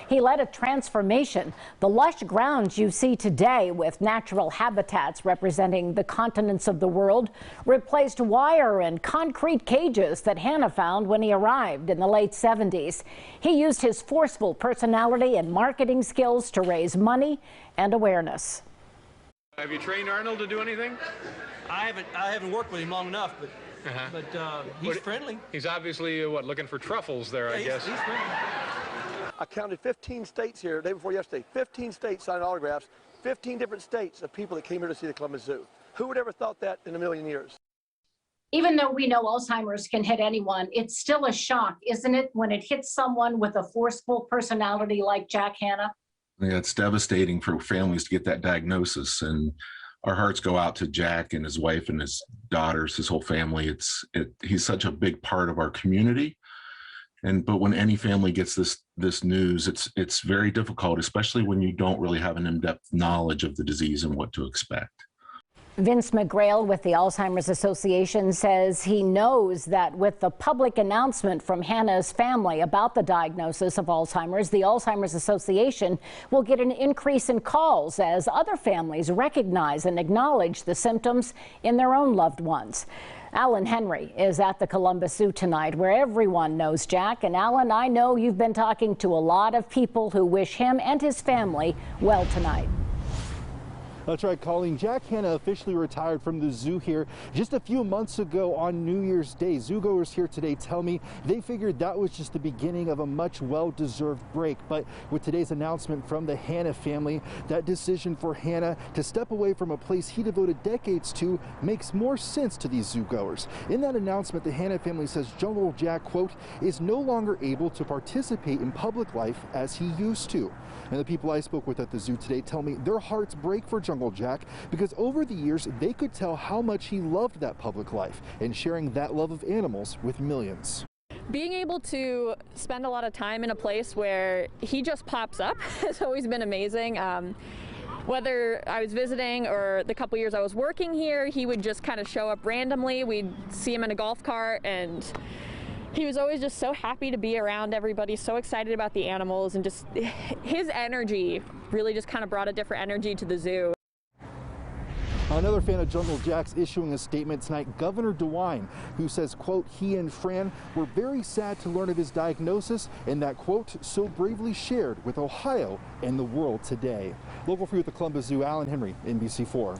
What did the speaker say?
He led a transformation. The lush grounds you see today, with natural habitats representing the continents of the world, replaced wire and concrete cages that Hanna found when he arrived in the late 70s. He used his forceful personality and marketing skills to raise money and awareness. Have you trained Arnold to do anything? I haven't worked with him long enough, but he's friendly. He's obviously looking for truffles there, I guess. He's friendly. I counted 15 states here the day before yesterday. 15 states signed autographs. 15 different states of people that came here to see the Columbus Zoo. Who would ever thought that in a million years? Even though we know Alzheimer's can hit anyone, it's still a shock, isn't it, when it hits someone with a forceful personality like Jack Hanna? Yeah, it's devastating for families to get that diagnosis, and our hearts go out to Jack and his wife and his daughters, his whole family. He's such a big part of our community. But when any family gets this news, it's very difficult, especially when you don't really have an in-depth knowledge of the disease and what to expect. Vince McGrail with the Alzheimer's Association says he knows that with the public announcement from Hannah's family about the diagnosis of Alzheimer's, the Alzheimer's Association will get an increase in calls as other families recognize and acknowledge the symptoms in their own loved ones. Alan Henry is at the Columbus Zoo tonight, where everyone knows Jack. And Alan, I know you've been talking to a lot of people who wish him and his family well tonight. That's right, Colleen. Jack Hanna officially retired from the zoo here just a few months ago on New Year's Day. Zoogoers here today tell me they figured that was just the beginning of a much well-deserved break. But with today's announcement from the Hanna family, that decision for Hanna to step away from a place he devoted decades to makes more sense to these zoogoers. In that announcement, the Hanna family says Jungle Jack, quote, is no longer able to participate in public life as he used to. And the people I spoke with at the zoo today tell me their hearts break for Jungle Jack because over the years they could tell how much he loved that public life and sharing that love of animals with millions. Being able to spend a lot of time in a place where he just pops up has always been amazing. Whether I was visiting or the couple years I was working here, he would just kind of show up randomly. We'd see him in a golf cart, and he was always just so happy to be around everybody, so excited about the animals, and just his energy really just kind of brought a different energy to the zoo. Another fan of Jungle Jack's issuing a statement tonight, Governor DeWine, who says, quote, he and Fran were very sad to learn of his diagnosis and that, quote, so bravely shared with Ohio and the world today. Local 3 at the Columbus Zoo, Alan Henry, NBC4.